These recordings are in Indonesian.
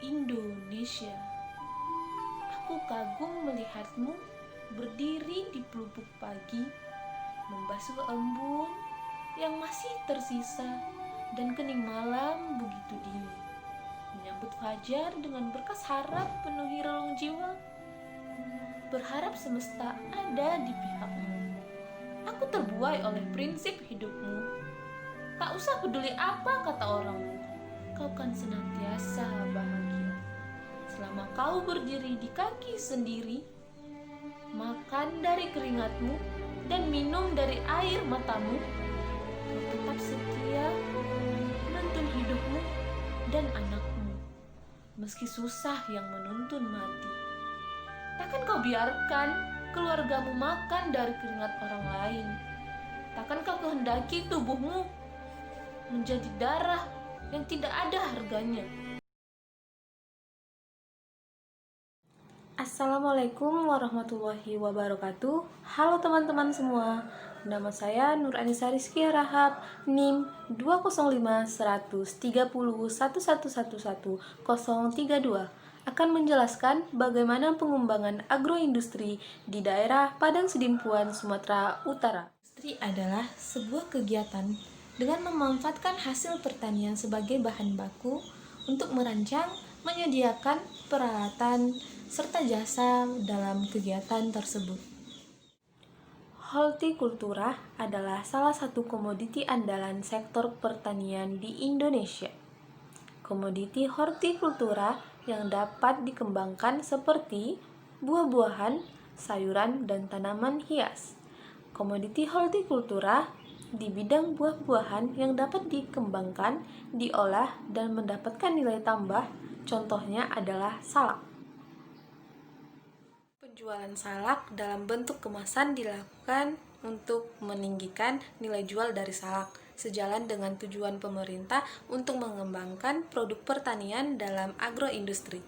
Indonesia. Aku kagum melihatmu berdiri di pelupuk pagi, membasuh embun yang masih tersisa dan kening malam begitu dingin. Menyambut fajar dengan berkas harap penuhi relung jiwa. Berharap semesta ada di pihakmu. Aku terbuai oleh prinsip hidupmu. Tak usah peduli apa kata orang, kau kan senantiasa bahagia. Selama kau berdiri di kaki sendiri, makan dari keringatmu dan minum dari air matamu, kau tetap setia menuntun hidupmu dan anakmu, meski susah yang menuntun mati. Takkan kau biarkan keluargamu makan dari keringat orang lain. Takkan kau kehendaki tubuhmu menjadi darah yang tidak ada harganya. Assalamualaikum warahmatullahi wabarakatuh. Halo teman-teman semua. Nama saya Nur Anissa Rizky Rahab, NIM 205-130-1111-032, akan menjelaskan bagaimana pengembangan agroindustri di daerah Padang Sidimpuan, Sumatera Utara. Industri adalah sebuah kegiatan dengan memanfaatkan hasil pertanian sebagai bahan baku untuk merancang, menyediakan peralatan, serta jasa dalam kegiatan tersebut. Hortikultura adalah salah satu komoditi andalan sektor pertanian di Indonesia. Komoditi hortikultura yang dapat dikembangkan seperti buah-buahan, sayuran, dan tanaman hias. Komoditi hortikultura di bidang buah-buahan yang dapat dikembangkan, diolah, dan mendapatkan nilai tambah, contohnya adalah salak. Penjualan salak dalam bentuk kemasan dilakukan untuk meninggikan nilai jual dari salak, sejalan dengan tujuan pemerintah untuk mengembangkan produk pertanian dalam agroindustri.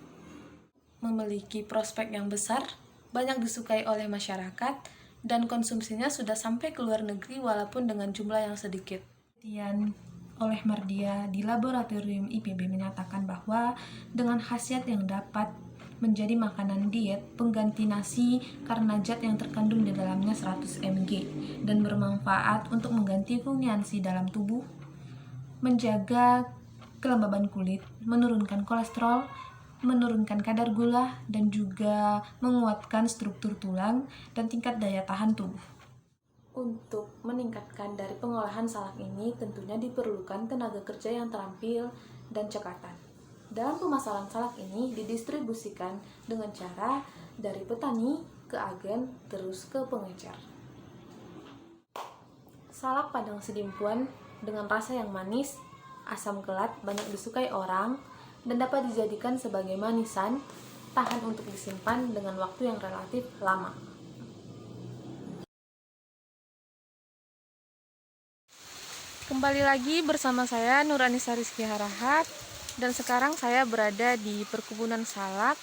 Memiliki prospek yang besar, banyak disukai oleh masyarakat, dan konsumsinya sudah sampai ke luar negeri walaupun dengan jumlah yang sedikit. Kemudian oleh Mardia di laboratorium IPB menyatakan bahwa dengan khasiat yang dapat menjadi makanan diet pengganti nasi karena zat yang terkandung di dalamnya 100 mg dan bermanfaat untuk mengganti fungiansi dalam tubuh, menjaga kelembaban kulit, menurunkan kolesterol, menurunkan kadar gula, dan juga menguatkan struktur tulang dan tingkat daya tahan tubuh. Untuk meningkatkan dari pengolahan salak ini tentunya diperlukan tenaga kerja yang terampil dan cekatan. Dalam pemasaran salak ini didistribusikan dengan cara dari petani ke agen terus ke pengecer. Salak Padang Sidimpuan dengan rasa yang manis, asam kelat banyak disukai orang, dan dapat dijadikan sebagai manisan, tahan untuk disimpan dengan waktu yang relatif lama. Kembali lagi bersama saya Nur Anissa Rizky Rahab, dan sekarang saya berada di perkebunan salak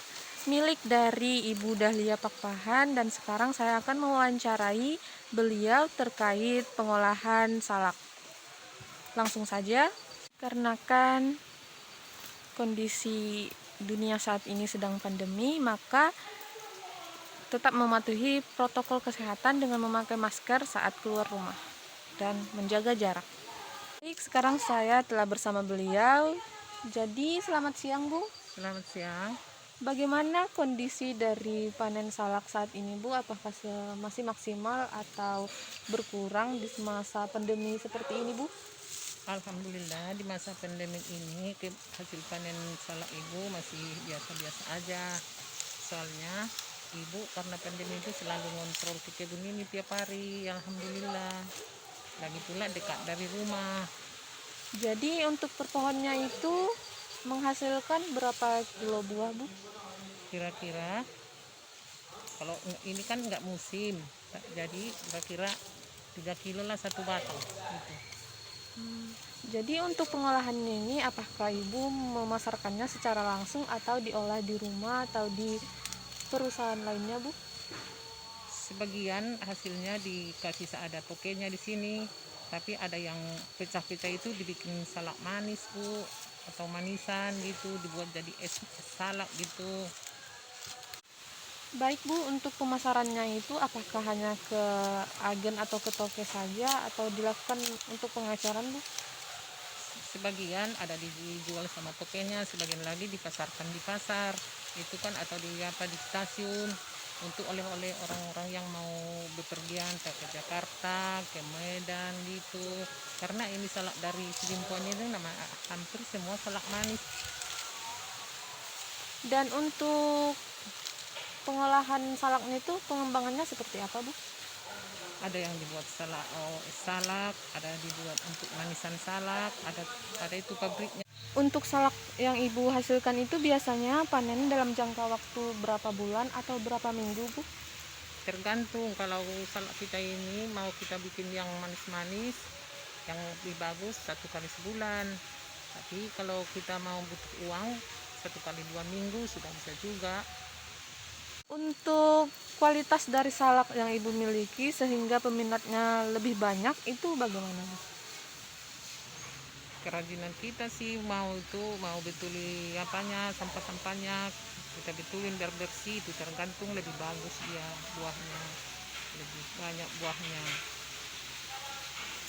milik dari Ibu Dahlia Pakpahan, dan sekarang saya akan mewawancarai beliau terkait pengolahan salak. Langsung saja, karena kondisi dunia saat ini sedang pandemi, maka tetap mematuhi protokol kesehatan dengan memakai masker saat keluar rumah dan menjaga jarak. Baik, sekarang saya telah bersama beliau. Jadi selamat siang, Bu. Selamat siang. Bagaimana kondisi dari panen salak saat ini, Bu? Apakah masih maksimal atau berkurang di masa pandemi seperti ini, Bu? Alhamdulillah di masa pandemi ini hasil panen salak ibu masih biasa-biasa aja. Soalnya ibu karena pandemi itu selalu ngontrol ke kebun ini tiap hari. Alhamdulillah. Lagi pula dekat dari rumah. Jadi untuk per pohonnya itu menghasilkan berapa kilo buah, Bu? Kira-kira kalau ini kan nggak musim, jadi kira-kira 3 kilo lah satu batang gitu. Jadi untuk pengolahannya ini apakah Ibu memasarkannya secara langsung atau diolah di rumah atau di perusahaan lainnya, Bu? Sebagian hasilnya dikasih seadat tokenya di sini, tapi ada yang pecah-pecah itu dibikin salak manis, Bu. atau manisan gitu, dibuat jadi es salak gitu. Baik Bu, untuk pemasarannya itu apakah hanya ke agen atau ke toko saja atau dilakukan untuk pengecaran Bu? Sebagian ada dijual sama tokonya, sebagian lagi dipasarkan di pasar itu kan, atau di stasiun untuk oleh-oleh orang-orang yang mau bepergian ke Jakarta, ke Medan gitu. Karena ini salak dari Sidimpuan ini nama hampir semua salak manis. Dan untuk pengolahan salaknya itu pengembangannya seperti apa Bu? Ada yang dibuat salak, ada dibuat untuk manisan salak, ada itu pabriknya. Untuk salak yang Ibu hasilkan itu biasanya panen dalam jangka waktu berapa bulan atau berapa minggu Bu? Tergantung, kalau salak kita ini mau kita bikin yang manis-manis yang lebih bagus 1 kali sebulan, tapi kalau kita mau butuh uang 1 kali 2 minggu sudah bisa juga. Untuk kualitas dari salak yang Ibu miliki sehingga peminatnya lebih banyak itu bagaimana Bu? Kerajinan kita sih mau betuli apanya, sampah-sampahnya kita betulin biar bersih, itu tergantung, lebih bagus dia buahnya, lebih banyak buahnya.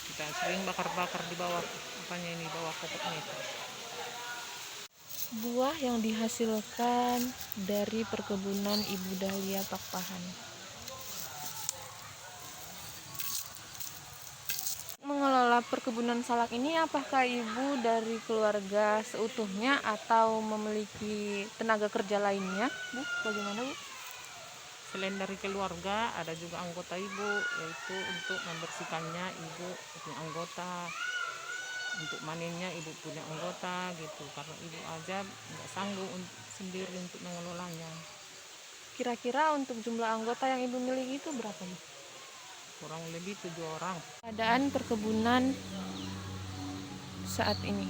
Kita sering bakar-bakar di bawah apanya ini, bawah pokoknya itu. Buah yang dihasilkan dari perkebunan Ibu Dahlia Pakpahan. Mengelola perkebunan salak ini apakah Ibu dari keluarga seutuhnya atau memiliki tenaga kerja lainnya Bu? Bagaimana Bu? Selain dari keluarga, ada juga anggota ibu, yaitu untuk membersihkannya ibu punya anggota, untuk manennya ibu punya anggota gitu, karena ibu aja nggak sanggup sendiri untuk mengelolanya. Kira-kira untuk jumlah anggota yang Ibu miliki itu berapa Bu? Kurang lebih 7 orang. Keadaan perkebunan saat ini.